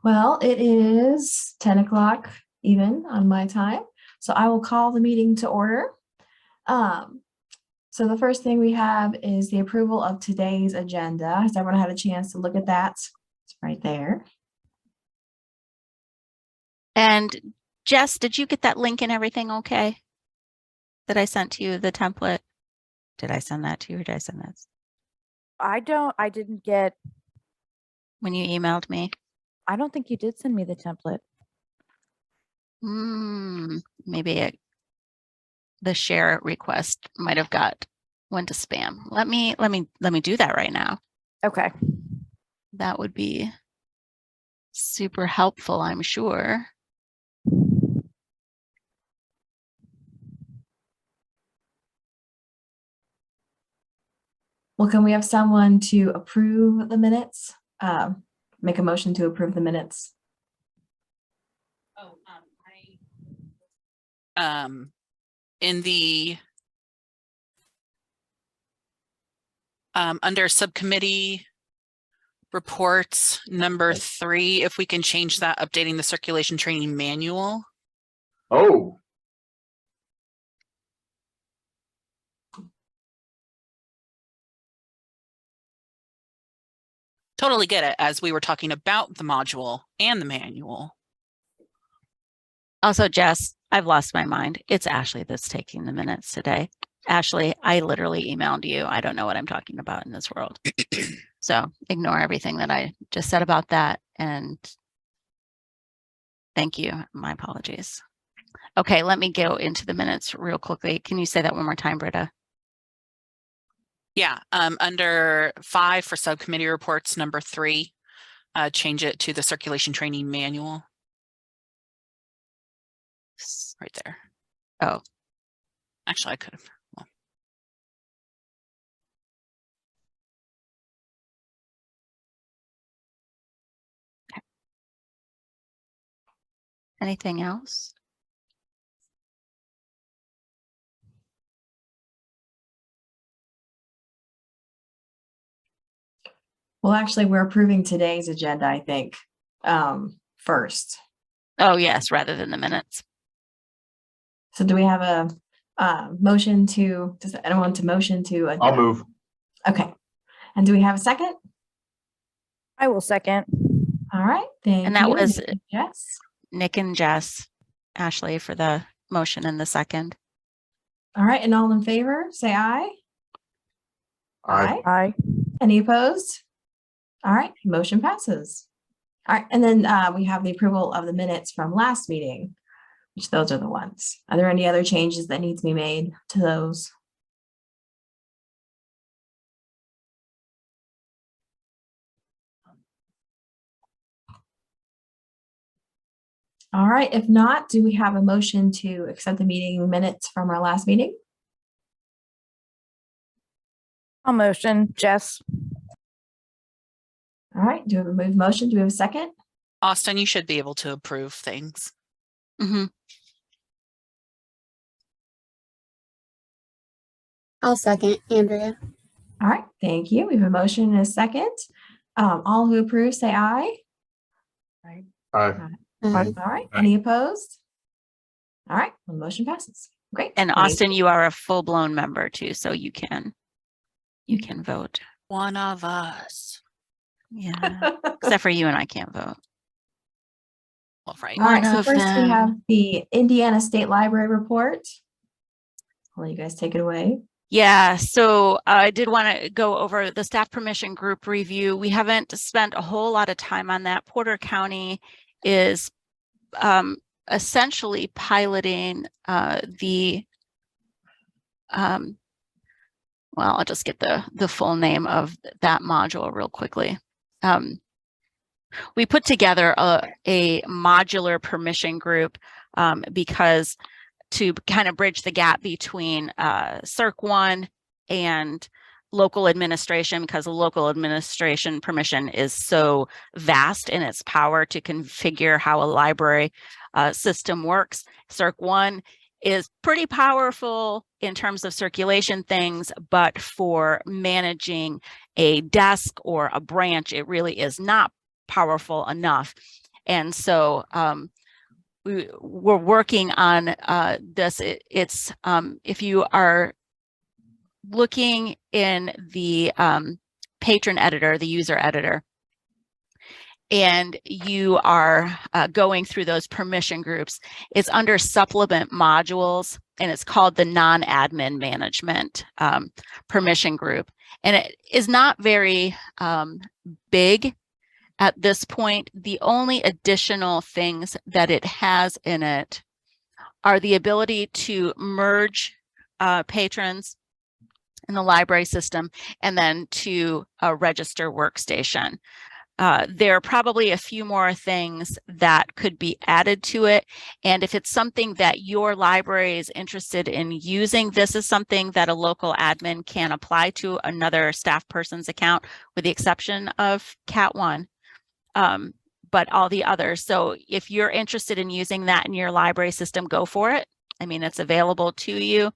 Well, it is 10 o'clock even on my time, so I will call the meeting to order. So the first thing we have is the approval of today's agenda. Has everyone had a chance to look at that? It's right there. And Jess, did you get that link and everything okay? That I sent to you, the template? Did I send that to you or did I send that I didn't get, when you emailed me? I don't think you did send me the template. Maybe the share request might have went to spam. Let me do that right now. Okay. That would be super helpful, I'm sure. Well, can we have someone to approve the minutes? Make a motion to approve the minutes. In the under subcommittee reports number 3, if we can change that, updating the circulation training manual. Oh. Totally get it, as we were talking about the module and the manual. Also, Jess, I've lost my mind. It's Ashley that's taking the minutes today. Ashley, I literally emailed you. I don't know what I'm talking about in this world. So ignore everything that I just said about that. And thank you. My apologies. Okay, let me go into the minutes real quickly. Can you say that one more time, Britta? Yeah, under 5 for subcommittee reports number 3, change it to the circulation training manual. Right there. Oh. Actually, I could have. Well. Okay. Anything else? Well, actually, we're approving today's agenda, I think, first. Oh, yes, rather than the minutes. So do we have a motion to, does anyone want to motion to? I'll move. Okay. And do we have a second? I will second. All right. Thank you. And that was Jess. Nick and Jess, Ashley for the motion and the second. All right. And all in favor, say aye. Aye. Aye. Any opposed? All right. Motion passes. All right. And then we have the approval of the minutes from last meeting, which those are the ones. Are there any other changes that need to be made to those? All right. If not, do we have a motion to accept the meeting minutes from our last meeting? I'll motion, Jess. All right. Do we have a motion? Do we have a second? Austin, you should be able to approve things. Mm-hmm. I'll second, Andrea. All right. Thank you. We have a motion and a second. All who approve, say aye. Aye. All right. Any opposed? All right. Well, the motion passes. Great. And Thank Austin, you are a full-blown member too, so you can vote. One of us. Yeah, except for you and I can't vote. Well, right. All right. So One of first we them. have the Indiana State Library report. I'll let you guys take it away. Yeah, so I did want to go over the staff permission group review. We haven't spent a whole lot of time on that. Porter County is essentially piloting well, I'll just get the full name of that module real quickly. We put together a modular permission group because to kind of bridge the gap between Circ 1 and local administration, because local administration permission is so vast in its power to configure how a library system works. Circ 1 is pretty powerful in terms of circulation things, but for managing a desk or a branch, it really is not powerful enough. And so we're working on this. It's if you are looking in the patron editor, the user editor, and you are going through those permission groups, it's under supplement modules, and it's called the non-admin management permission group. And it is not very big at this point. The only additional things that it has in it are the ability to merge patrons in the library system and then to a register workstation. There are probably a few more things that could be added to it. And if it's something that your library is interested in using, this is something that a local admin can apply to another staff person's account, with the exception of Cat 1, but all the others. So if you're interested in using that in your library system, go for it. I mean, it's available to you.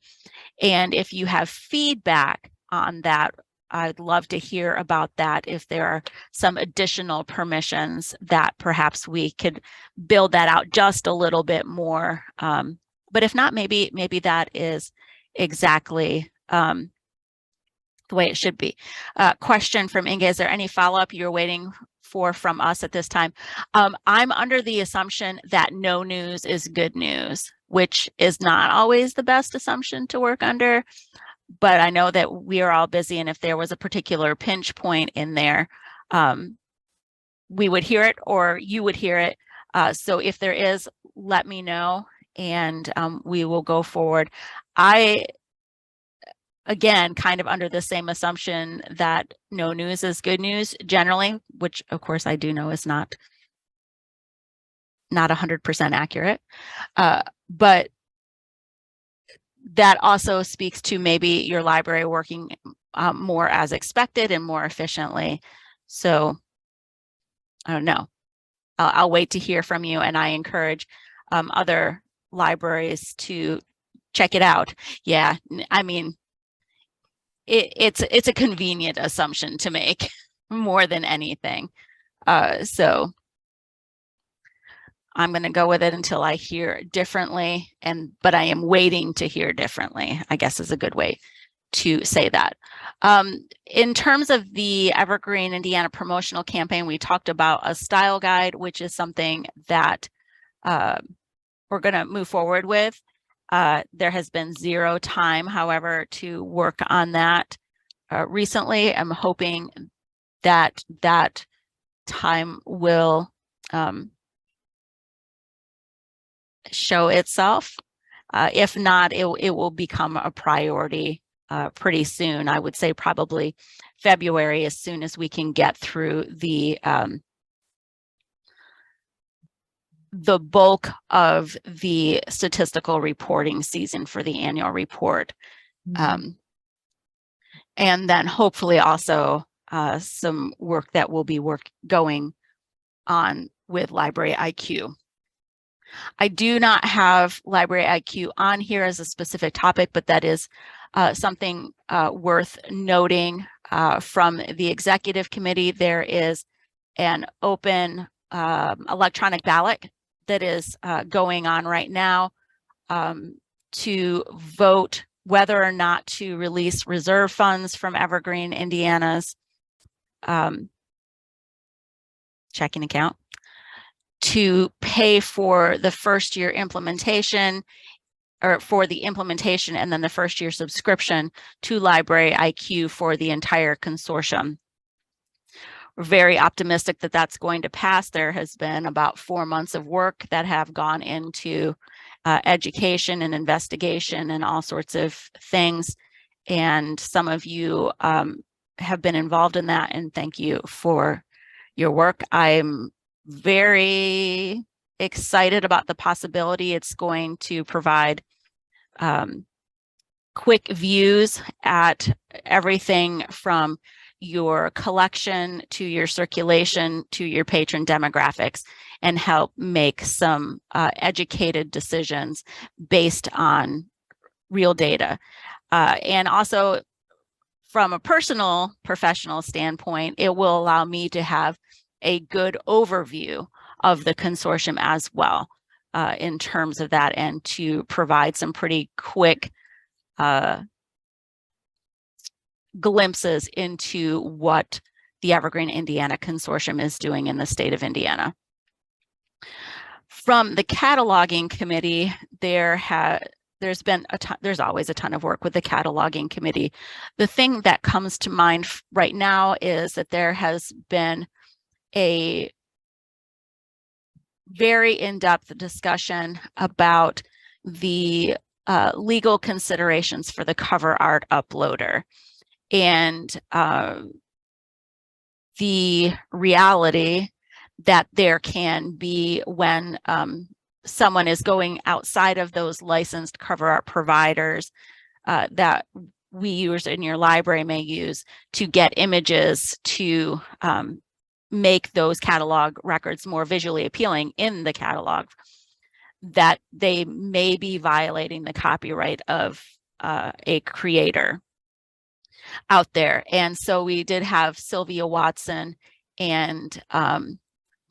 And if you have feedback on that, I'd love to hear about that. If there are some additional permissions that perhaps we could build that out just a little bit more. But if not, maybe that is exactly the way it should be. Question from Inge: is there any follow-up you're waiting for from us at this time? I'm under the assumption that no news is good news, which is not always the best assumption to work under. But I know that we are all busy, and if there was a particular pinch point in there, we would hear it, or you would hear it. So if there is, let me know, and we will go forward. Again, kind of under the same assumption that no news is good news generally, which of course I do know is not 100% accurate. But that also speaks to maybe your library working more as expected and more efficiently. So I don't know. I'll wait to hear from you, and I encourage other libraries to check it out. Yeah, I mean, it's a convenient assumption to make more than anything. So I'm going to go with it until I hear differently, but I am waiting to hear differently, I guess is a good way to say that. In terms of the Evergreen Indiana promotional campaign, we talked about a style guide, which is something that we're going to move forward with. There has been zero time, however, to work on that recently. I'm hoping that that time will show itself. If not, it will become a priority pretty soon. I would say probably February, as soon as we can get through the bulk of the statistical reporting season for the annual report. And then hopefully also some work that will be going on with Library IQ. I do not have Library IQ on here as a specific topic, but that is something worth noting from the executive committee. There is an open electronic ballot that is going on right now to vote whether or not to release reserve funds from Evergreen Indiana's checking account to pay for the first year implementation, or for the implementation and then the first year subscription to Library IQ for the entire consortium. We're very optimistic that that's going to pass. There has been about 4 months of work that have gone into education and investigation and all sorts of things. And some of you have been involved in that, and thank you for your work. I'm very excited about the possibility it's going to provide quick views at everything from your collection to your circulation to your patron demographics, and help make some educated decisions based on real data. And also from a personal professional standpoint, it will allow me to have a good overview of the consortium as well in terms of that, and to provide some pretty quick glimpses into what the Evergreen Indiana Consortium is doing in the state of Indiana. From the cataloging committee, there's been there's always a ton of work with the cataloging committee. The thing that comes to mind right now is that there has been a very in-depth discussion about the legal considerations for the cover art uploader, and the reality that there can be when someone is going outside of those licensed cover art providers that we use in your library may use to get images to make those catalog records more visually appealing in the catalog, that they may be violating the copyright of a creator out there. And so we did have Sylvia Watson, and I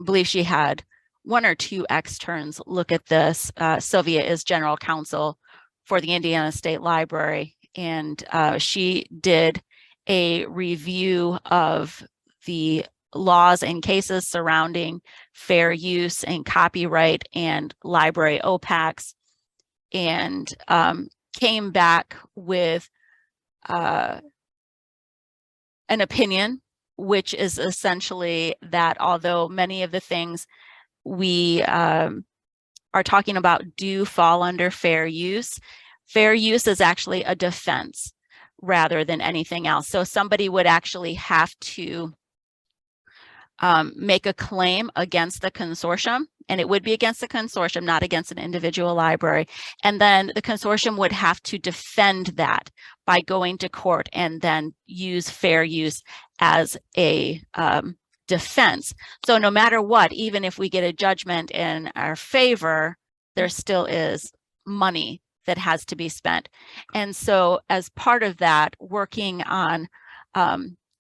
believe she had 1 or 2 externs look at this. Sylvia is general counsel for the Indiana State Library, and she did a review of the laws and cases surrounding fair use and copyright and library OPACs, and came back with an opinion, which is essentially that although many of the things we are talking about do fall under fair use is actually a defense rather than anything else. So somebody would actually have to make a claim against the consortium, and it would be against the consortium, not against an individual library. And then the consortium would have to defend that by going to court and then use fair use as a defense. So no matter what, even if we get a judgment in our favor, there still is money that has to be spent. And so as part of that, working on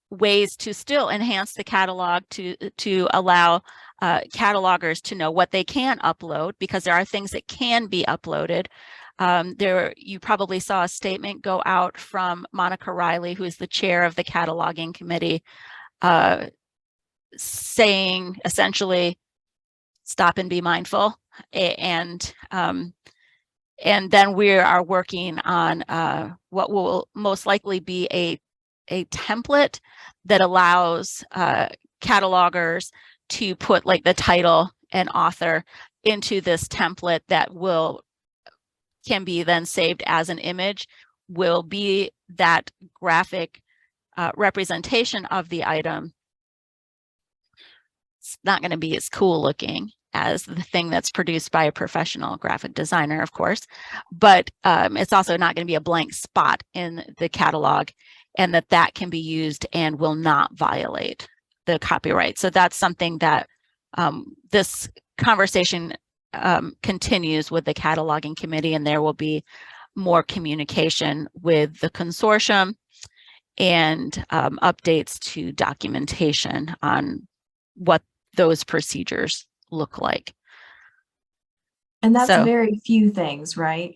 ways to still enhance the catalog to allow catalogers to know what they can upload, because there are things that can be uploaded. You probably saw a statement go out from Monica Riley, who is the chair of the cataloging committee, saying essentially, stop and be mindful. And then we are working on what will most likely be a template that allows catalogers to put like the title and author into this template that can be then saved as an image, will be that graphic representation of the item. It's not going to be as cool looking as the thing that's produced by a professional graphic designer, of course, but it's also not going to be a blank spot in the catalog, and that can be used and will not violate the copyright. So that's something that this conversation continues with the cataloging committee, and there will be more communication with the consortium and updates to documentation on what those procedures look like. And that's So- very few things, right?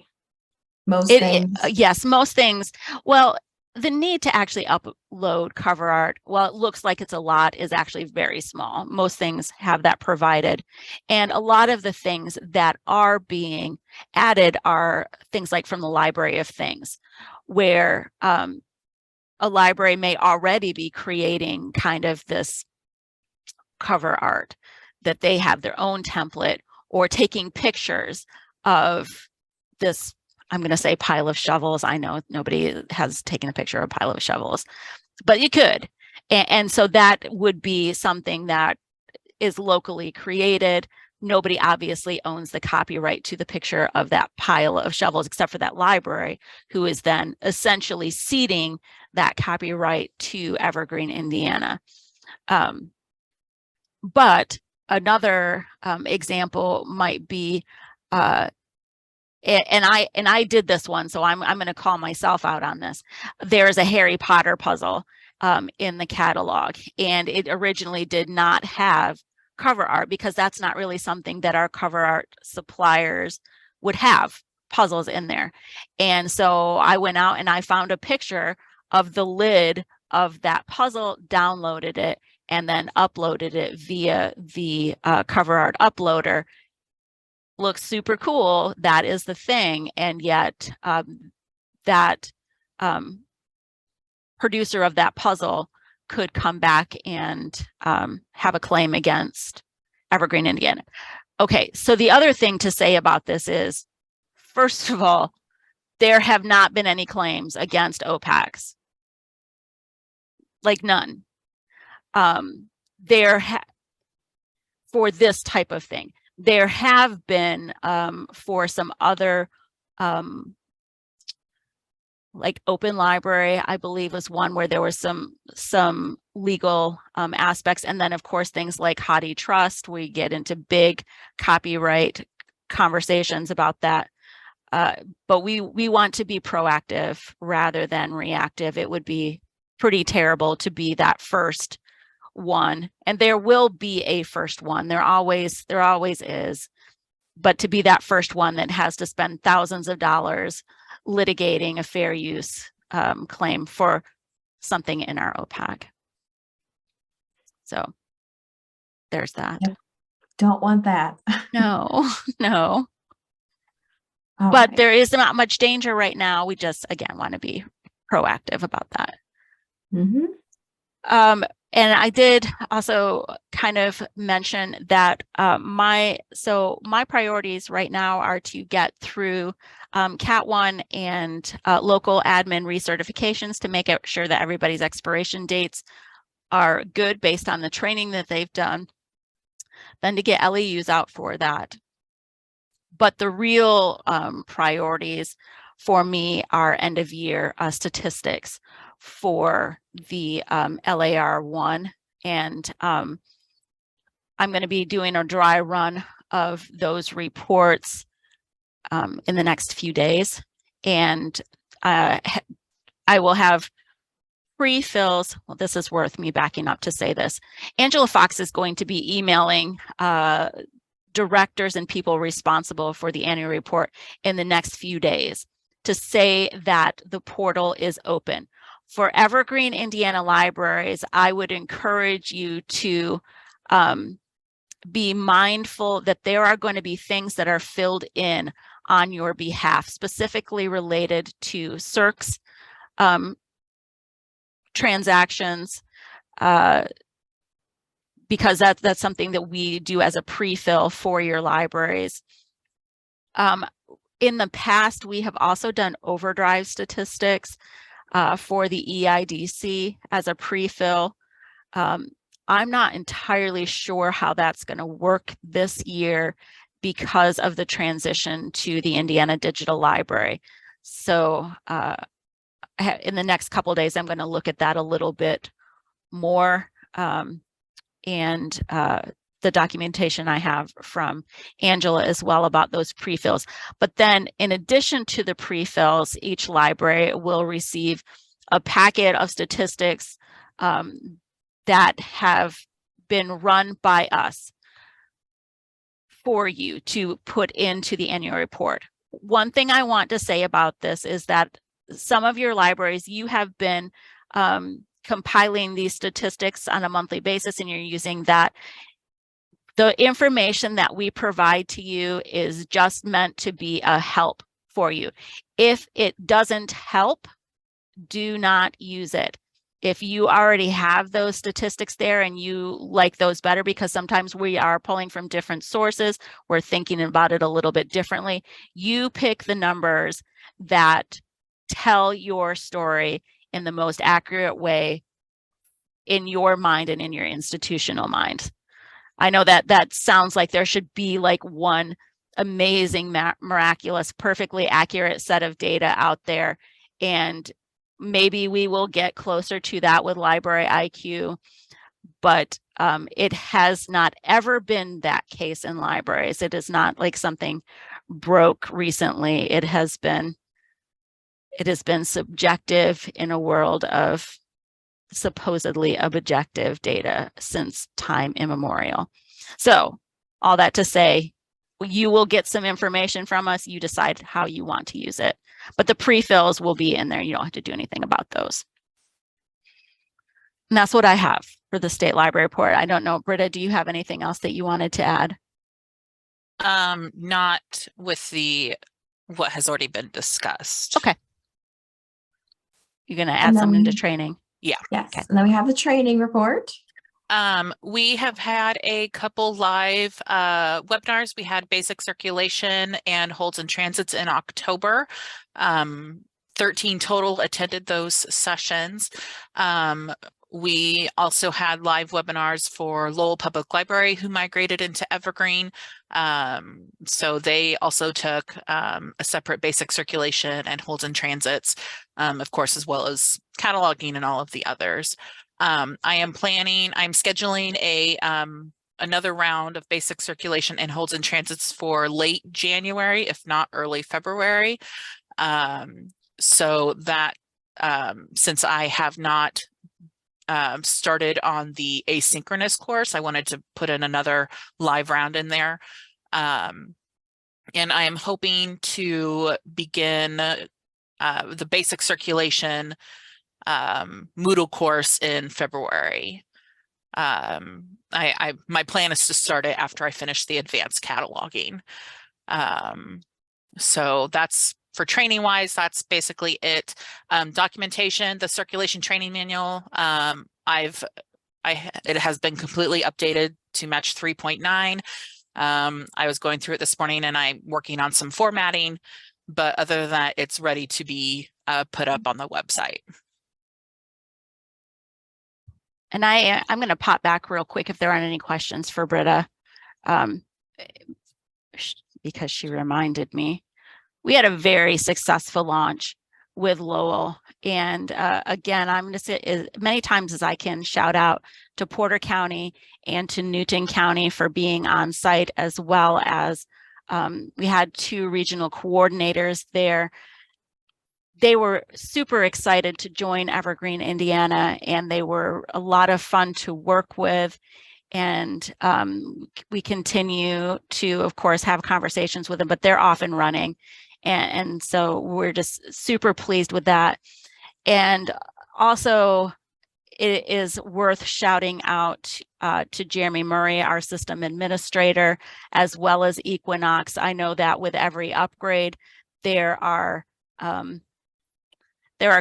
Most things. Yes, most things. Well, the need to actually upload cover art, well, it looks like it's a lot, is actually very small. Most things have that provided. And a lot of the things that are being added are things like from the Library of Things, where a library may already be creating kind of this cover art, that they have their own template, or taking pictures of this, I'm going to say pile of shovels. I know nobody has taken a picture of a pile of shovels, but you could. And so that would be something that is locally created. Nobody obviously owns the copyright to the picture of that pile of shovels, except for that library, who is then essentially ceding that copyright to Evergreen, Indiana. But another example might be, and I did this one, so I'm going to call myself out on this. There is a Harry Potter puzzle in the catalog, and it originally did not have cover art because that's not really something that our cover art suppliers would have puzzles in there. And so I went out and I found a picture of the lid of that puzzle, downloaded it, and then uploaded it via the cover art uploader. Looks super cool. That is the thing. And yet that producer of that puzzle could come back and have a claim against Evergreen, Indiana. Okay, so the other thing to say about this is, first of all, there have not been any claims against OPACs. Like none. For this type of thing. There have been for some other like Open Library, I believe, was one where there was some legal aspects, and then of course things like Hadi Trust. We get into big copyright conversations about that. But we want to be proactive rather than reactive. It would be pretty terrible to be that first one, and there will be a first one. There always is, but to be that first one that has to spend thousands of dollars litigating a fair use claim for something in our OPAC. So there's that. Yep. Don't want that. No, no. All But right. there is not much danger right now. We just, again, want to be proactive about that. Mhm. And I did also kind of mention that my priorities right now are to get through Cat 1 and local admin recertifications to make sure that everybody's expiration dates are good based on the training that they've done, then to get LEUs out for that. But the real priorities for me are end of year statistics for the LAR1. And I'm going to be doing a dry run of those reports in the next few days. And I will have pre-fills. Well, this is worth me backing up to say this. Angela Fox is going to be emailing directors and people responsible for the annual report in the next few days to say that the portal is open. For Evergreen, Indiana libraries, I would encourage you to be mindful that there are going to be things that are filled in on your behalf, specifically related to CERC's transactions, because that's something that we do as a pre-fill for your libraries. In the past, we have also done overdrive statistics for the EIDC as a pre-fill. I'm not entirely sure how that's going to work this year because of the transition to the Indiana Digital Library. So in the next couple of days, I'm going to look at that a little bit more. And the documentation I have from Angela as well about those pre-fills. But then in addition to the pre-fills, each library will receive a packet of statistics that have been run by us for you to put into the annual report. One thing I want to say about this is that some of your libraries, you have been compiling these statistics on a monthly basis and you're using that. The information that we provide to you is just meant to be a help for you. If it doesn't help, do not use it. If you already have those statistics there and you like those better, because sometimes we are pulling from different sources, we're thinking about it a little bit differently. You pick the numbers that tell your story in the most accurate way in your mind and in your institutional mind. I know that sounds like there should be like one amazing, miraculous, perfectly accurate set of data out there. And maybe we will get closer to that with Library IQ, but it has not ever been that case in libraries. It is not like something broke recently. It has been subjective in a world of supposedly objective data since time immemorial. So all that to say, you will get some information from us. You decide how you want to use it, but the pre-fills will be in there. You don't have to do anything about those. And that's what I have for the state library report. I don't know, Britta, do you have anything else that you wanted to add? Not with what has already been discussed. Okay. You're going to And add something to then- training. Yes, Okay. and then we have the training report. We have had a couple live webinars. We had basic circulation and holds and transits in October. 13 total attended those sessions. We also had live webinars for Lowell Public Library, who migrated into Evergreen. So they also took a separate basic circulation and holds and transits, of course, as well as cataloging and all of the others. I'm scheduling another round of basic circulation and holds and transits for late January, if not early February. So that since I have not started on the asynchronous course, I wanted to put in another live round in there. And I am hoping to begin the basic circulation Moodle course in February. My plan is to start it after I finish the advanced cataloging. So that's for training wise, that's basically it. Documentation, the circulation training manual, it has been completely updated to match 3.9. I was going through it this morning and I'm working on some formatting, but other than that, it's ready to be put up on the website. And I'm going to pop back real quick if there aren't any questions for Britta, because she reminded me. We had a very successful launch with Lowell. And again, I'm going to say as many times as I can shout out to Porter County and to Newton County for being on site, as well as we had 2 regional coordinators there. They were super excited to join Evergreen, Indiana, and they were a lot of fun to work with. And we continue to, of course, have conversations with them, but they're off and running. And so we're just super pleased with that. And also, it is worth shouting out to Jeremy Murray, our system administrator, as well as Equinox. I know that with every upgrade, there are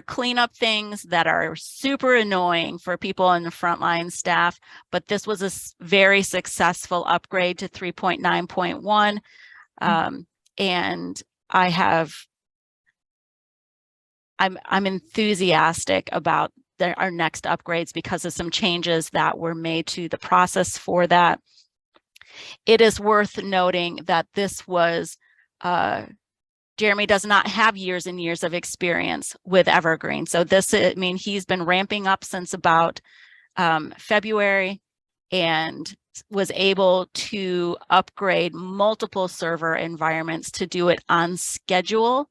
cleanup things that are super annoying for people in the frontline staff, but this was a very successful upgrade to 3.9.1. And I'm enthusiastic about our next upgrades because of some changes that were made to the process for that. It is worth noting that this was, Jeremy does not have years and years of experience with Evergreen. So he's been ramping up since about February and was able to upgrade multiple server environments to do it on schedule,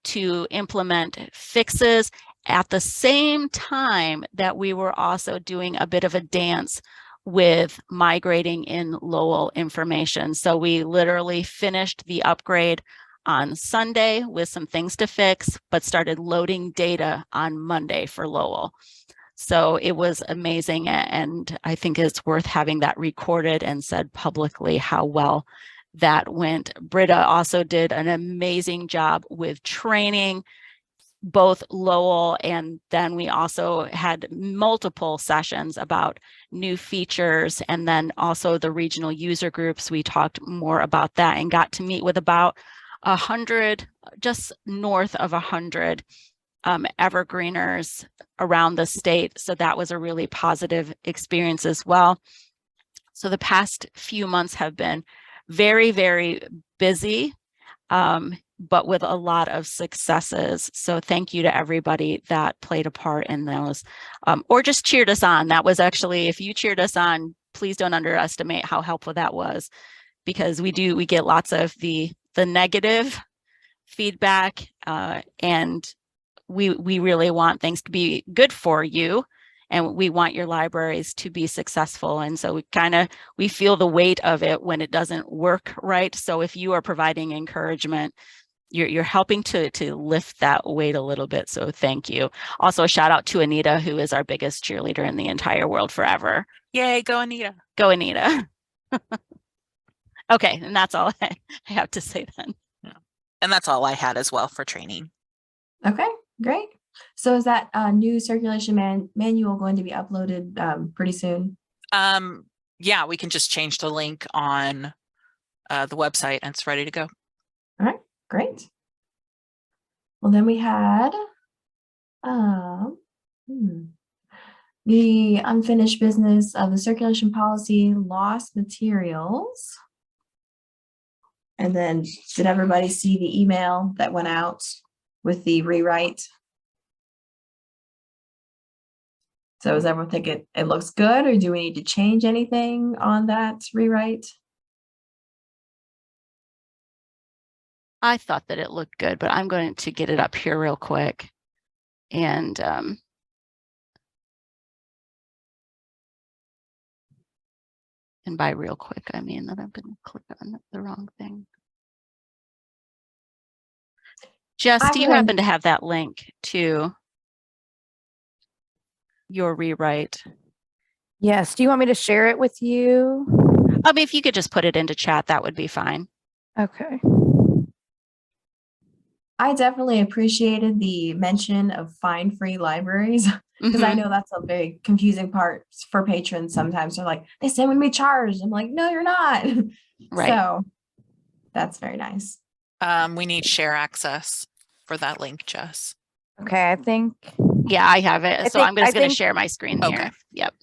to implement fixes at the same time that we were also doing a bit of a dance with migrating in Lowell information. So we literally finished the upgrade on Sunday with some things to fix, but started loading data on Monday for Lowell. So it was amazing. And I think it's worth having that recorded and said publicly how well that went. Britta also did an amazing job with training both Lowell, and then we also had multiple sessions about new features, and then also the regional user groups. We talked more about that and got to meet with about 100, just north of 100 Evergreeners around the state. So that was a really positive experience as well. So the past few months have been very, very busy, but with a lot of successes. So thank you to everybody that played a part in those, or just cheered us on. That was actually, if you cheered us on, please don't underestimate how helpful that was, because we get lots of the negative feedback, and we really want things to be good for you and we want your libraries to be successful. And so we feel the weight of it when it doesn't work right. So if you are providing encouragement, you're helping to lift that weight a little bit. So thank you. Also, a shout out to Anita, who is our biggest cheerleader in the entire world forever. Yay, go Anita. Go Anita. Okay, and that's all I have to say then. And that's all I had as well for training. Okay, great. So is that new circulation manual going to be uploaded pretty soon? Yeah, we can just change the link on the website and it's ready to go. All right, great. Well, then we had the unfinished business of the circulation policy, lost materials. And then did everybody see the email that went out with the rewrite? So does everyone think it looks good, or do we need to change anything on that rewrite? I thought that it looked good, but I'm going to get it up here real quick. And by real quick, I mean that I'm going to click on the wrong thing. Jess, do you happen to have that link to your rewrite? Yes. Do you want me to share it with you? I mean, if you could just put it into chat, that would be fine. Okay. I definitely appreciated the mention of fine-free libraries, because I know that's a very confusing part for patrons. Sometimes they're like, they say I'm going to be charged. I'm like, no, you're not. Right. So that's very nice. We need share access for that link, Jess. Okay. I think. Yeah, I have it. So I'm just going to share my screen here. Okay. Yep.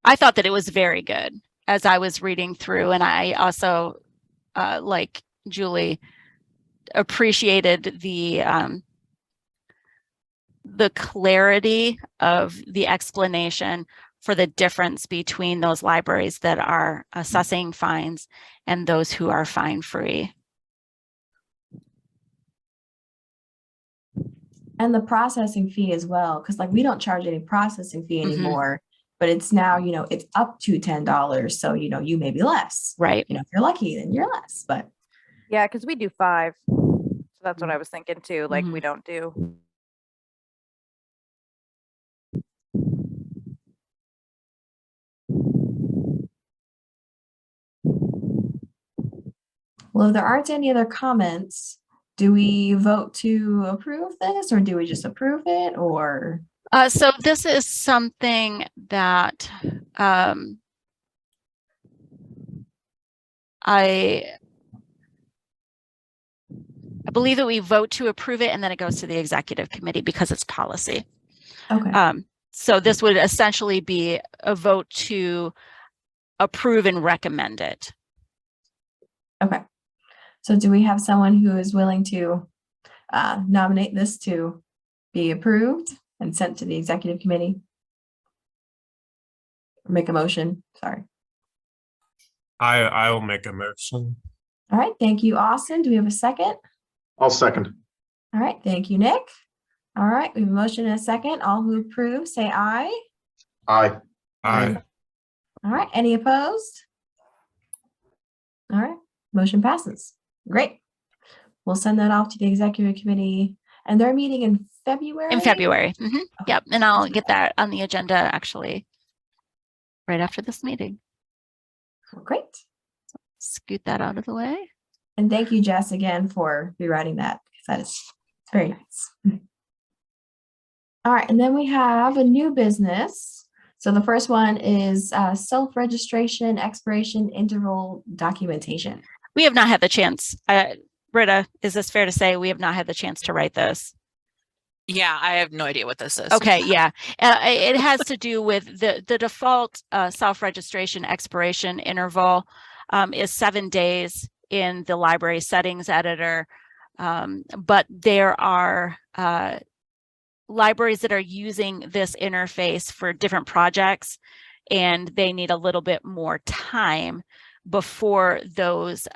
I thought that it was very good as I was reading through, and I also, like Julie, appreciated the clarity of the explanation for the difference between those libraries that are assessing fines and those who are fine-free. And the processing fee as well, because like we don't charge any processing fee anymore, but it's now, it's up to $10. So, you may be less. Right. If you're lucky, then you're less. But Yeah, because we do 5. So that's what I was thinking too. Like we don't do. well, if there aren't any other comments, do we vote to approve this, or do we just approve it, or? So this is something that I believe that we vote to approve it, and then it goes to the executive committee because it's policy. Okay. So this would essentially be a vote to approve and recommend it. Okay. So do we have someone who is willing to nominate this to be approved and sent to the executive committee? Or make a motion, sorry. I will make a motion. All right, thank you, Austin. Do we have a second? I'll second. All right, thank you, Nick. All right, we have a motion and a second. All who approve, say aye. Aye. Aye. All right, any opposed? All right, motion passes. Great. We'll send that off to the executive committee, and they're meeting in February? In February. Okay. Yep. And I'll get that on the agenda actually right after this meeting. Great. Scoot that out of the way. And thank you, Jess, again for rewriting that, because that is very nice. All right, and then we have a new business. So the first one is self-registration, expiration, interval documentation. We have not had the chance. Britta, is this fair to say we have not had the chance to write this? Yeah, I have no idea what this is. Okay, yeah. It has to do with the default self-registration expiration interval is 7 days in the library settings editor. But there are libraries that are using this interface for different projects, and they need a little bit more time before those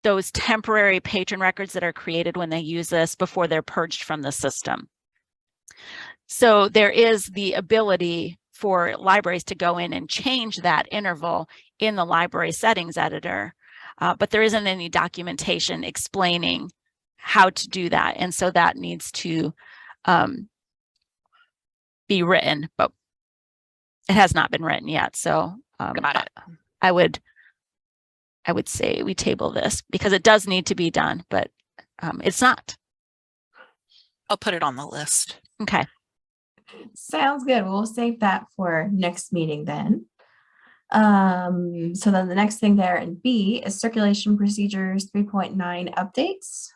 those temporary patron records that are created when they use this before they're purged from the system. So there is the ability for libraries to go in and change that interval in the library settings editor, but there isn't any documentation explaining how to do that. And so that needs to be written, but it has not been written yet. So Got it. I would say we table this because it does need to be done, but it's not. I'll put it on the list. Okay. Sounds good. We'll save that for next meeting then. So then the next thing there in B is circulation procedures 3.9 updates.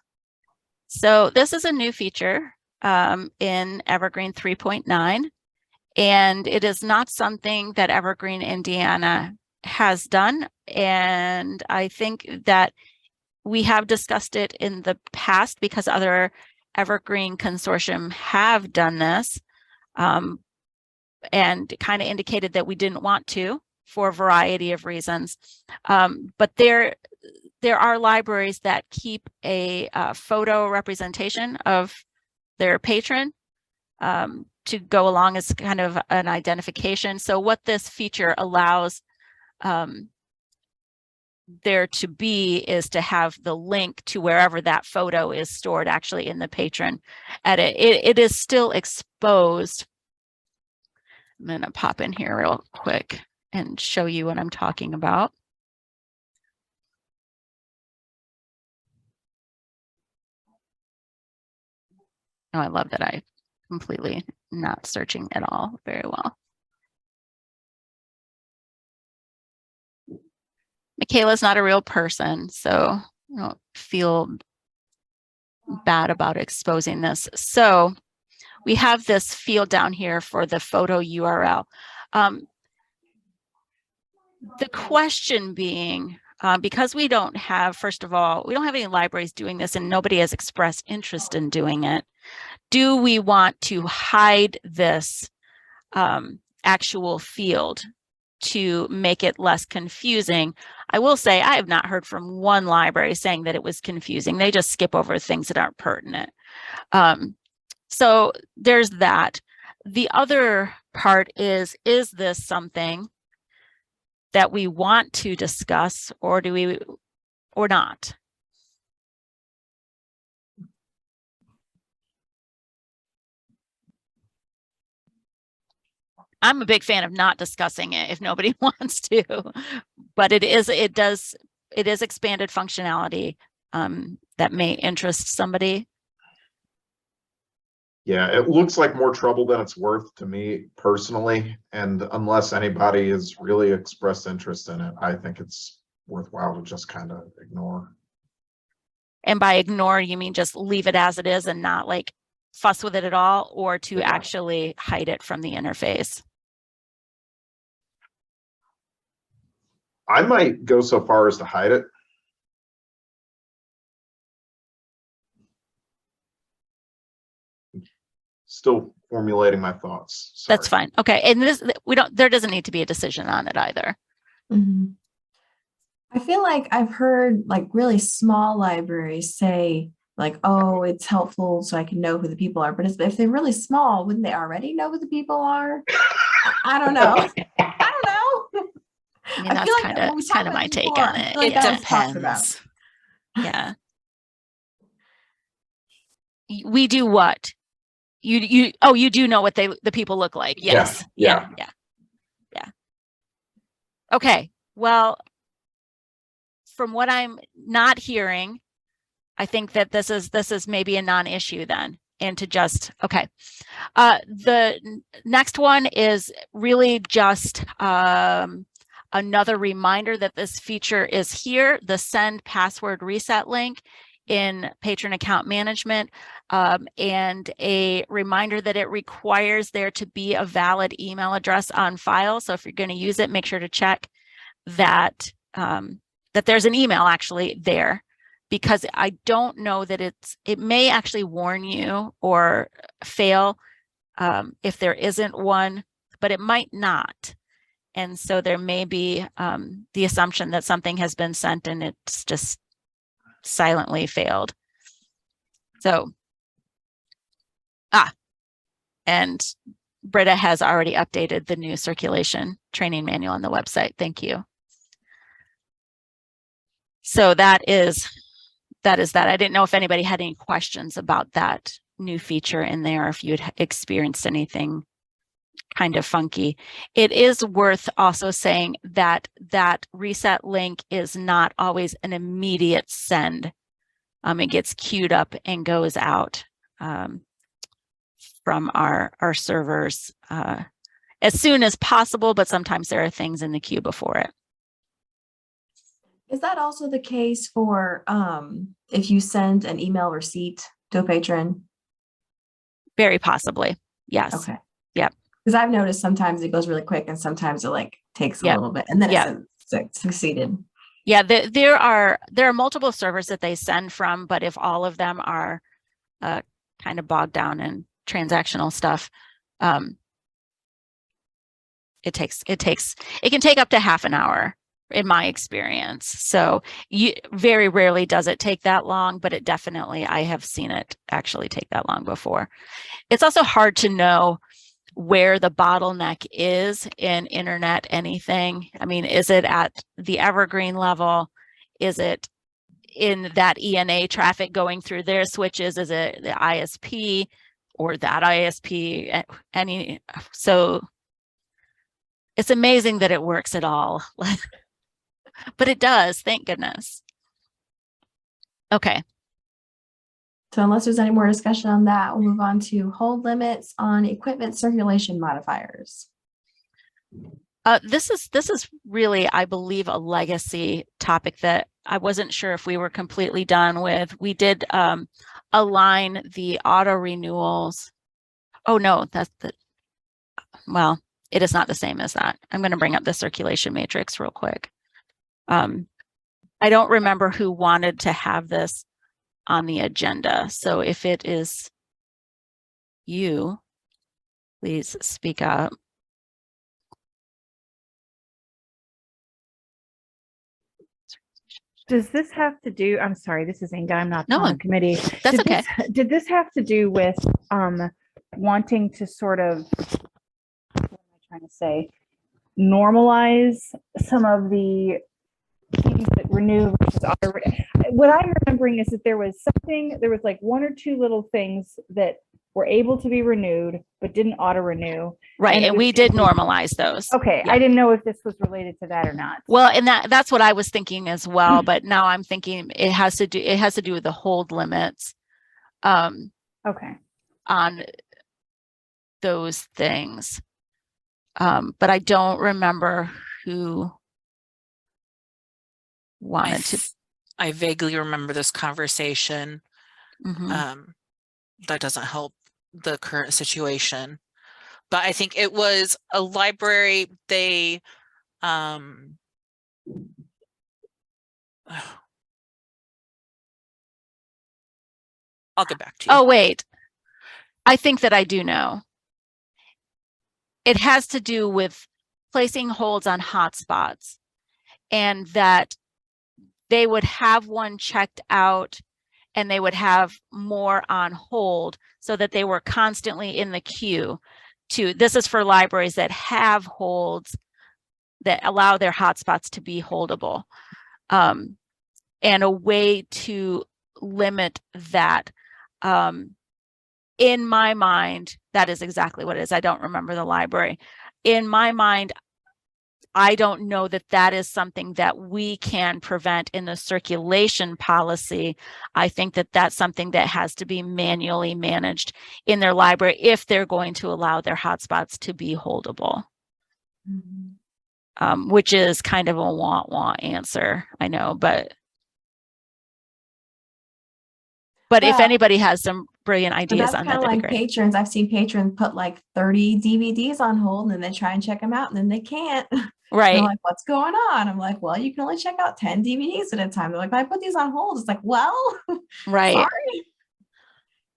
So this is a new feature in Evergreen 3.9, and it is not something that Evergreen Indiana has done. And I think that we have discussed it in the past because other Evergreen consortium have done this and kind of indicated that we didn't want to for a variety of reasons. But there are libraries that keep a photo representation of their patron to go along as kind of an identification. So what this feature allows there to be is to have the link to wherever that photo is stored actually in the patron edit. It is still exposed. I'm going to pop in here real quick and show you what I'm talking about. Oh, I love that I completely not searching at all very well. Michaela's not a real person, so I don't feel bad about exposing this. So we have this field down here for the photo URL. The question being, because we don't have, first of all, we don't have any libraries doing this and nobody has expressed interest in doing it. Do we want to hide this actual field to make it less confusing? I will say I have not heard from one library saying that it was confusing. They just skip over things that aren't pertinent. So there's that. The other part is this something that we want to discuss, or do we, or not? I'm a big fan of not discussing it if nobody wants to, but it is expanded functionality that may interest somebody. Yeah, it looks like more trouble than it's worth to me personally. And unless anybody has really expressed interest in it, I think it's worthwhile to just kind of ignore. And by ignore, you mean just leave it as it is and not like fuss with it at all, or to actually hide it from the interface? I might go so far as to hide it. Still formulating my thoughts. Sorry. That's fine. Okay. And this, there doesn't need to be a decision on it either. Mm-hmm. I feel like I've heard like really small libraries say like, oh, it's helpful so I can know who the people are. But if they're really small, wouldn't they already know who the people are? I don't know. I don't know. I mean, that's kind of my take on it. It Yeah. depends. Yeah. We do what? You do know what the people look like. Yes. Yeah. Okay. Well, from what I'm not hearing, I think that this is maybe a non-issue then, and to just, okay. The next one is really just another reminder that this feature is here, the send password reset link in patron account management, and a reminder that it requires there to be a valid email address on file. So if you're going to use it, make sure to check that that there's an email actually there, because I don't know that it may actually warn you or fail if there isn't one, but it might not. And so there may be the assumption that something has been sent and it's just silently failed. So, and Britta has already updated the new circulation training manual on the website. Thank you. So that is that. I didn't know if anybody had any questions about that new feature in there, if you'd experienced anything kind of funky. It is worth also saying that that reset link is not always an immediate send. It gets queued up and goes out from our servers as soon as possible, but sometimes there are things in the queue before it. Is that also the case for if you send an email receipt to a patron? Very possibly. Yes. Okay. Yep. Because I've noticed sometimes it goes really quick and sometimes it like takes a Yep. little bit and then Yep. it succeeded. Yeah, there are multiple servers that they send from, but if all of them are kind of bogged down in transactional stuff, it can take up to half an hour in my experience. So very rarely does it take that long, but it definitely, I have seen it actually take that long before. It's also hard to know where the bottleneck is in internet anything. I mean, is it at the evergreen level? Is it in that ENA traffic going through their switches? Is it the ISP or that ISP? So it's amazing that it works at all, but it does, thank goodness. Okay. So unless there's any more discussion on that, we'll move on to hold limits on equipment circulation modifiers. This is really, I believe, a legacy topic that I wasn't sure if we were completely done with. We did align the auto renewals. Oh no, well, it is not the same as that. I'm going to bring up the circulation matrix real quick. I don't remember who wanted to have this on the agenda. So if it is you, please speak up. Does this have to do, I'm sorry, this is Inga, I'm not No, on the committee. that's okay. Did this have to do with wanting to sort of, what am I trying to say, normalize some of the keys that renew versus auto? What I'm remembering is that there was like one or two little things that were able to be renewed but didn't auto renew. Right, it and was we did simply- normalize those. Okay, Yeah. I didn't know if this was related to that or not. Well, and that's what I was thinking as well, but now I'm thinking it has to do with the hold limits Okay. on those things. But I don't remember who wanted to. I vaguely remember this conversation. Mhm. That doesn't help the current situation, but I think it was a library. They I'll get back to you. Oh, wait. I think that I do know. It has to do with placing holds on hotspots, and that they would have one checked out and they would have more on hold so that they were constantly in the queue this is for libraries that have holds that allow their hotspots to be holdable. And a way to limit that, in my mind, that is exactly what it is. I don't remember the library. In my mind, I don't know that that is something that we can prevent in the circulation policy. I think that that's something that has to be manually managed in their library if they're going to allow their hotspots to be holdable. Mm-hmm. Which is kind of a wah-wah answer, I know, but if anybody has some brilliant ideas on that, that'd be like great. patrons. I've seen patrons put like 30 DVDs on hold and then they try and check them out and then they can't. Right. They're like, what's going on? I'm like, well, you can only check out 10 DVDs at a time. They're like, I put these on hold. It's like, well, Right. sorry.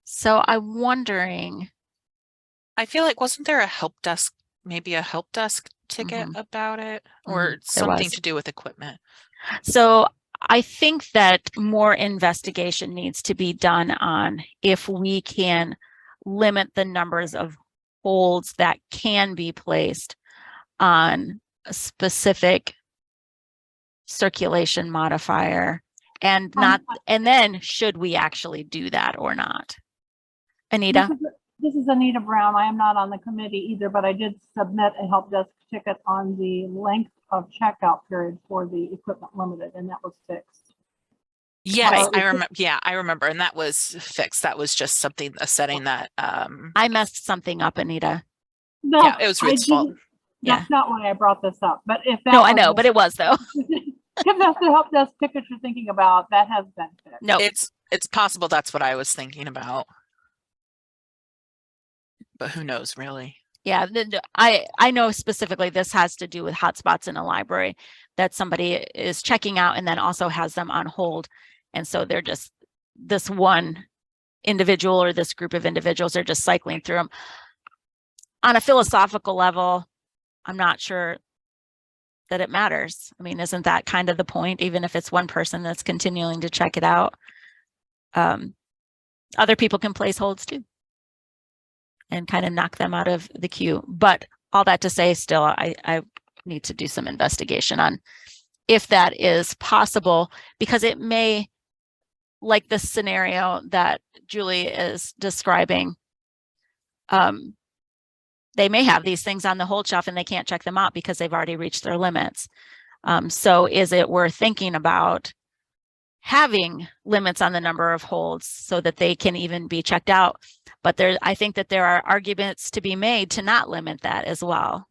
So I'm wondering. I feel like, wasn't there a help desk, maybe a help desk ticket about it, or something to do with equipment? So I think that more investigation needs to be done on if we can limit the numbers of holds that can be placed on a specific circulation modifier and not, and then should we actually do that or not? Anita? This is Anita Brown. I am not on the committee either, but I did submit a help desk ticket on the length of checkout period for the equipment limited, and that was fixed. Yes, Right. I remember. And that was fixed. That was just something, a setting that, I messed something up, Anita. No, yeah, it was Ruth's fault. Yeah. That's not why I brought this up, but if that No, I know, but it was though. if that's the help desk ticket you're thinking about, that has been fixed. No, It's possible that's what I was thinking about. But who knows, really? yeah, I know specifically this has to do with hotspots in a library that somebody is checking out and then also has them on hold. And so they're just, this one individual or this group of individuals are just cycling through them. On a philosophical level, I'm not sure that it matters. I mean, isn't that kind of the point? Even if it's one person that's continuing to check it out, other people can place holds too and kind of knock them out of the queue. But all that to say, still, I need to do some investigation on if that is possible, because it may, like the scenario that Julie is describing, they may have these things on the hold shelf and they can't check them out because they've already reached their limits. So is it worth thinking about having limits on the number of holds so that they can even be checked out? But I think that there are arguments to be made to not limit that as well.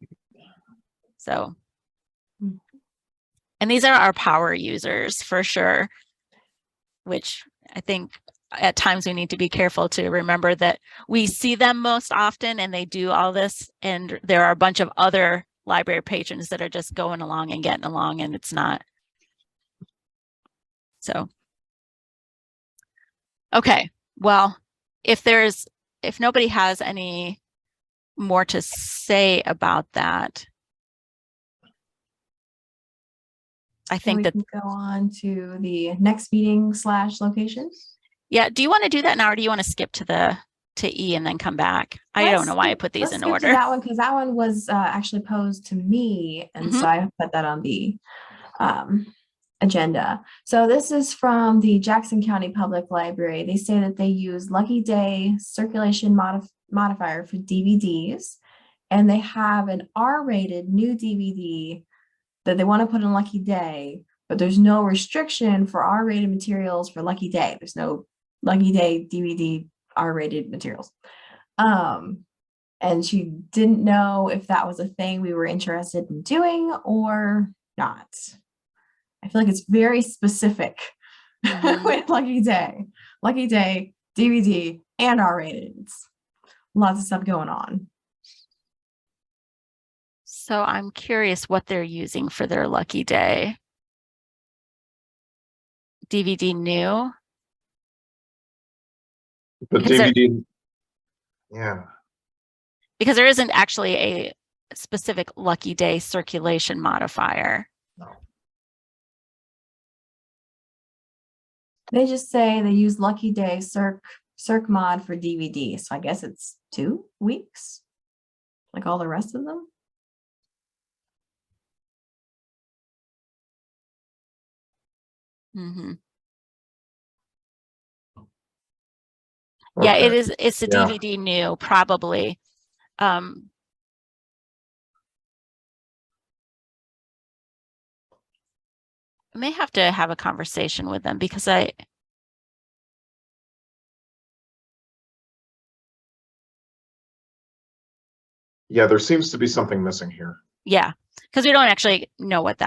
So, and these are our power users for sure, which I think at times we need to be careful to remember that we see them most often and they do all this. And there are a bunch of other library patrons that are just going along and getting along, and it's not. So, okay, well, if nobody has any more to say about that, I think we that, can go on to the next meeting / locations. yeah, do you want to do that now or do you want to skip to E and then come back? I don't know why I put these in Let's skip order. to that one because that one was actually posed to me, and so I put that on the agenda. So this is from the Jackson County Public Library. They say that they use Lucky Day circulation modifier for DVDs, and they have an R-rated new DVD that they want to put in Lucky Day, but there's no restriction for R-rated materials for Lucky Day. There's no Lucky Day DVD R-rated materials. And she didn't know if that was a thing we were interested in doing or not. I feel like it's very specific with Lucky Day, DVD, and R-rated. Lots of stuff going on. So I'm curious what they're using for their Lucky Day. DVD new? But Because DVD, yeah. Because there isn't actually a specific Lucky Day circulation modifier. No. They just say they use Lucky Day circ mod for DVD. So I guess it's 2 weeks, like all the rest of them. Mm-hmm. Yeah, Okay. it's a Yeah. DVD new, probably. I may have to have a conversation with them because Yeah, there seems to be something missing here. yeah, because we don't actually know what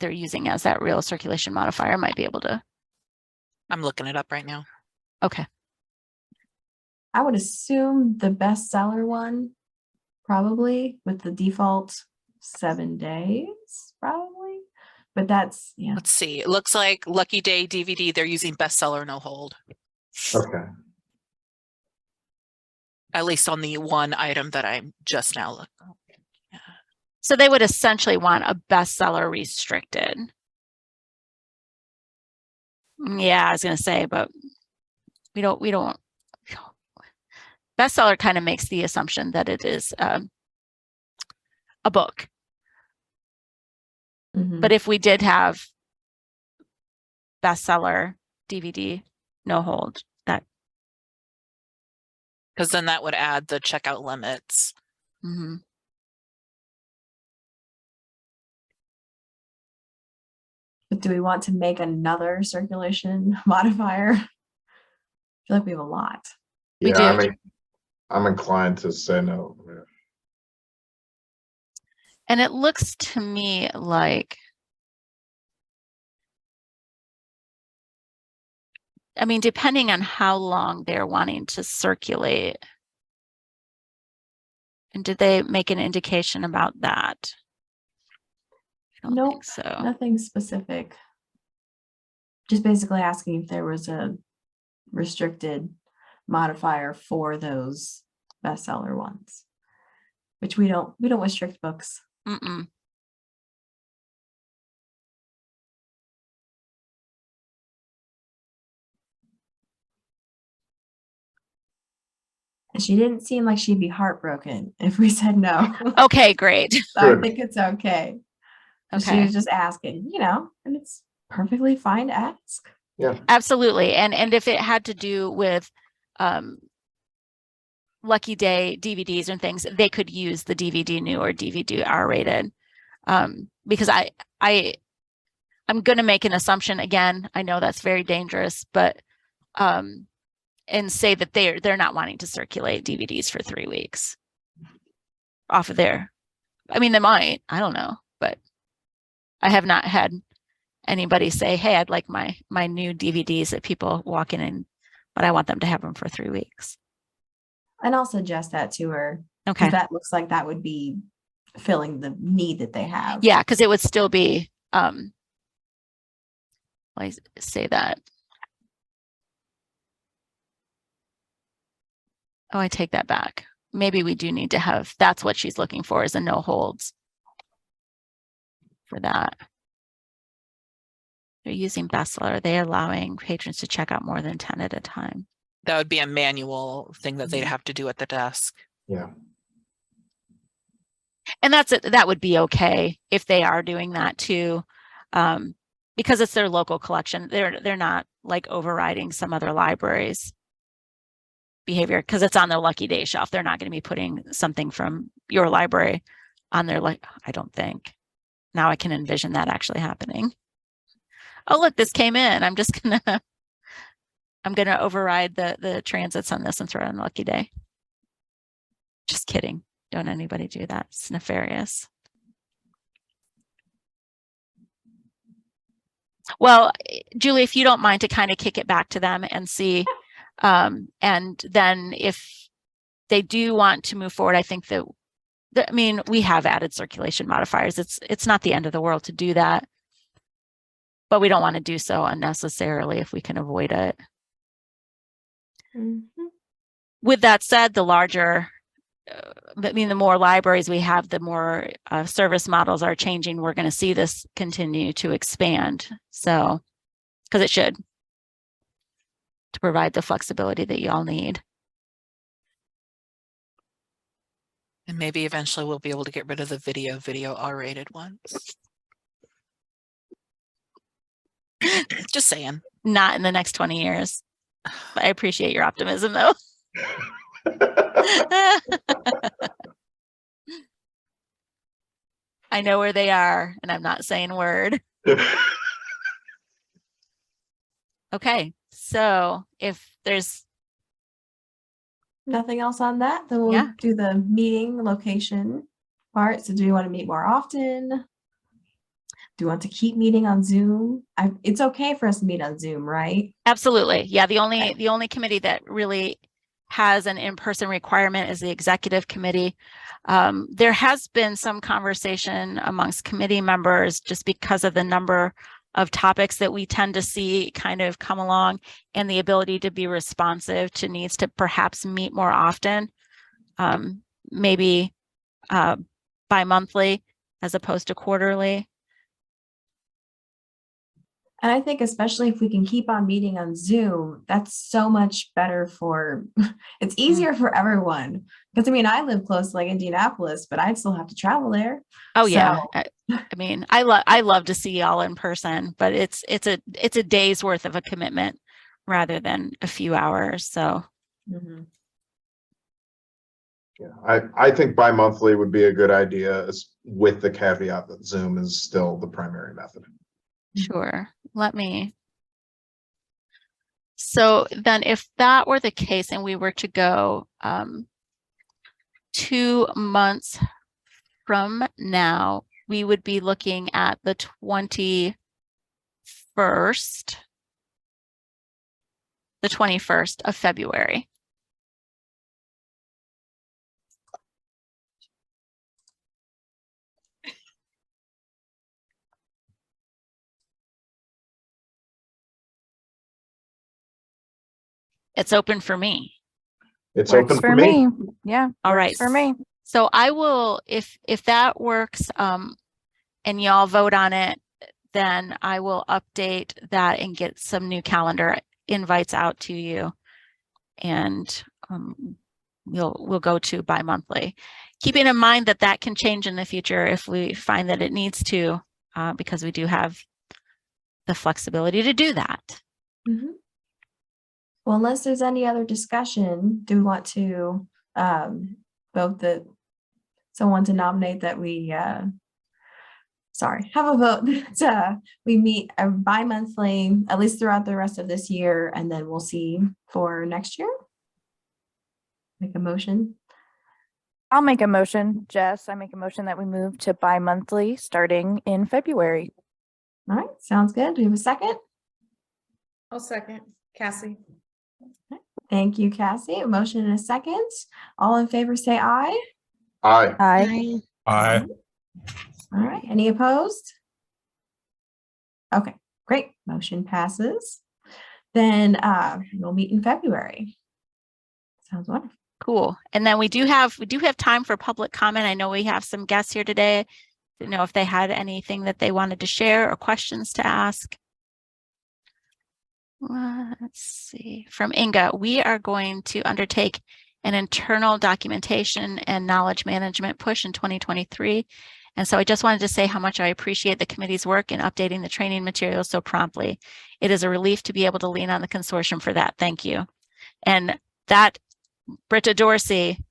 they're using as that real circulation modifier. I might be able to. I'm looking it up right now. Okay. I would assume the bestseller one, probably with the default 7 days, probably. But that's, yeah. Let's see. It looks like Lucky Day DVD, they're using bestseller no hold. Okay. At least on the one item that I'm just now looking. Yeah. So they would essentially want a bestseller restricted. Yeah, I was gonna say, but we don't. Bestseller kind of makes the assumption that it is a book. Mhm. But if we did have bestseller DVD, no hold, that Because then that would add the checkout limits. mhm. But do we want to make another circulation modifier? I feel like we have a lot. We Yeah, do. I'm inclined to say no. Yeah. And it looks to me like, I mean, depending on how long they're wanting to circulate. And did they make an indication about that? I don't Nope, think so. nothing specific. Just basically asking if there was a restricted modifier for those bestseller ones, which we don't restrict books. Mm-mm. And she didn't seem like she'd be heartbroken if we said no. Okay, great. So I Good. think it's okay. But She Okay, was just asking, and it's perfectly fine to ask. Yeah. absolutely. And if it had to do with Lucky Day DVDs and things, they could use the DVD new or DVD R-rated. Because I'm going to make an assumption again. I know that's very dangerous, but and say that they're not wanting to circulate DVDs for 3 weeks off of there. I mean, they might. I don't know, but I have not had anybody say, "Hey, I'd like my new DVDs that people walk in and, but I want them to have them for 3 weeks." And I'll suggest that to her. Okay. Because that looks like that would be filling the need that they have. Yeah, because it would still be. I say that. Oh, I take that back. Maybe we do need to have. That's what she's looking for, is a no holds for that. They're using bestseller. Are they allowing patrons to check out more than 10 at a time? That would be a manual thing that they'd Mhm. have to do at the desk. Yeah. And that would be okay if they are doing that too, because it's their local collection. They're not like overriding some other libraries' behavior because it's on their Lucky Day shelf. They're not going to be putting something from your library on their, like, I don't think. Now I can envision that actually happening. Oh, look, this came in. I'm gonna override the transits on this and throw it on Lucky Day. Just kidding. Don't anybody do that. It's nefarious. Well, Julie, if you don't mind to kind of kick it back to them and see, and then if they do want to move forward, I think that, I mean, we have added circulation modifiers. It's not the end of the world to do that, but we don't want to do so unnecessarily if we can avoid it. Mhm. With that said, the larger, I mean, the more libraries we have, the more service models are changing. We're going to see this continue to expand. So, because it should, to provide the flexibility that you all need. And maybe eventually we'll be able to get rid of the video R-rated ones. Just saying. Not in the next 20 years. But I appreciate your optimism, though. I know where they are, and I'm not saying a word. Okay, so if there's, Nothing else on that, then we'll Yeah. do the meeting location part. So do we want to meet more often? Do you want to keep meeting on Zoom? It's okay for us to meet on Zoom, right? absolutely, yeah, the only committee that really has an in-person requirement is the executive committee. There has been some conversation amongst committee members just because of the number of topics that we tend to see kind of come along and the ability to be responsive to needs to perhaps meet more often, maybe bi-monthly as opposed to quarterly. And I think especially if we can keep on meeting on Zoom, that's so much better for, it's easier for everyone. Because I mean, I live close to like Indianapolis, but I'd still have to travel there. Oh yeah. So- I mean, I love to see y'all in person, but it's a day's worth of a commitment rather than a few hours. So Mhm. Yeah, I think bi-monthly would be a good idea, with the caveat that Zoom is still the primary method. sure. So then if that were the case and we were to go 2 months from now, we would be looking at the 21st, the 21st of February. It's open for me. It's Works open for me. Yeah. All works right. For me. So I will, if that works, and y'all vote on it, then I will update that and get some new calendar invites out to you. And we'll go to bi-monthly. Keeping in mind that that can change in the future if we find that it needs to, because we do have the flexibility to do that. Mhm. Well, unless there's any other discussion, do we want to vote that someone to nominate that we have a vote that we meet bi-monthly, at least throughout the rest of this year, and then we'll see for next year? Make a motion. I'll make a motion, Jess. I make a motion that we move to bi-monthly starting in February. All right, sounds good. Do we have a second? I'll second. Cassie. Thank you, Cassie. A motion and a second. All in favor, say aye. Aye. Aye. Aye. All right, any opposed? Okay, great. Motion passes. Then we'll meet in February. Sounds wonderful. Cool. And then we do have time for public comment. I know we have some guests here today. Didn't know if they had anything that they wanted to share or questions to ask. Let's see. From Inga, we are going to undertake an internal documentation and knowledge management push in 2023. And so I just wanted to say how much I appreciate the committee's work in updating the training materials so promptly. It is a relief to be able to lean on the consortium for that. Thank you. And that Britta Dorsey,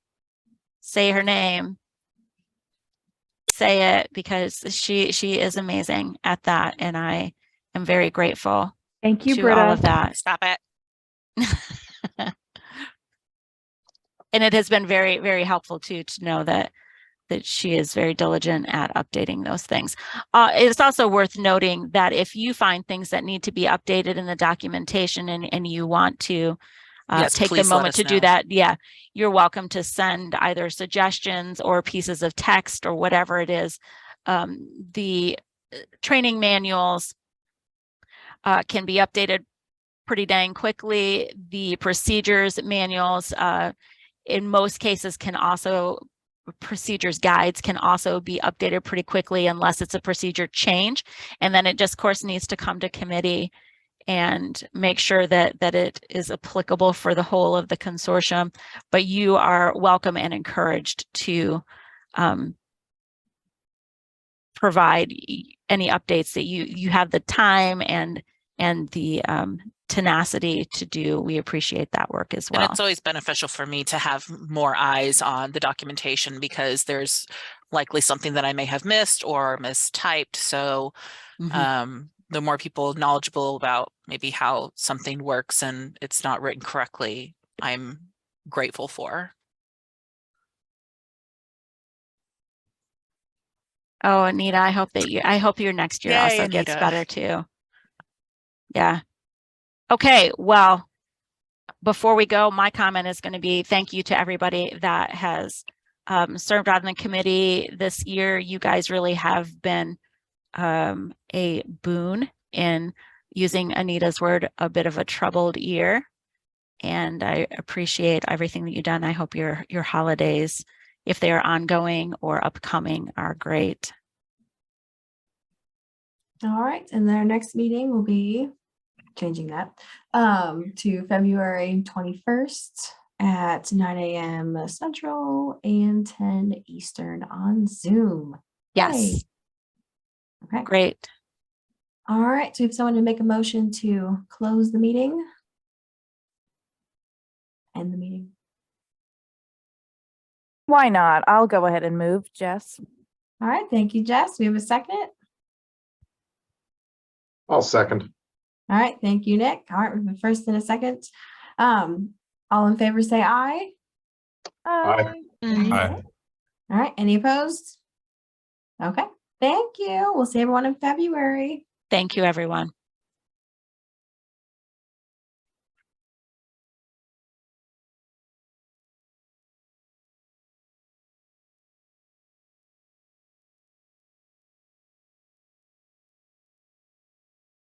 say her name, say it, because she is amazing at that. And I am very grateful Thank you, to Britta. all of that. Stop it. And it has been very, very helpful too, to know that she is very diligent at updating those things. It's also worth noting that if you find things that need to be updated in the documentation and you want to Yes, take the please let moment us to do know. that, yeah, you're welcome to send either suggestions or pieces of text or whatever it is. The training manuals can be updated pretty dang quickly. The procedures manuals, in most cases, procedures guides can also be updated pretty quickly unless it's a procedure change. And then it just, of course, needs to come to committee and make sure that it is applicable for the whole of the consortium. But you are welcome and encouraged to provide any updates that you have the time and the tenacity to do. We appreciate that work as well. And it's always beneficial for me to have more eyes on the documentation, because there's likely something that I may have missed or mistyped. So the more people knowledgeable about maybe how something works and it's not written correctly, I'm grateful for. Oh, Anita, I hope your next year Yay, also gets Anita. better too. Yeah. Okay, well, before we go, my comment is going to be thank you to everybody that has served on the committee this year. You guys really have been a boon in, using Anita's word, a bit of a troubled year. And I appreciate everything that you've done. I hope your holidays, if they are ongoing or upcoming, are great. All right, and their next meeting will be changing that to February 21st at 9 a.m. Central and 10 Eastern on Zoom. Yes. Yay. Okay. Great. All right, so if someone to make a motion to close the meeting. End the meeting. Why not? I'll go ahead and move, Jess. All right, thank you, Jess. We have a second. I'll second. All right, thank you, Nick. All right, we have a first and a second. All in favor say aye. Aye. Aye. All right, any opposed? Okay, thank you. We'll see everyone in February. Thank you, everyone.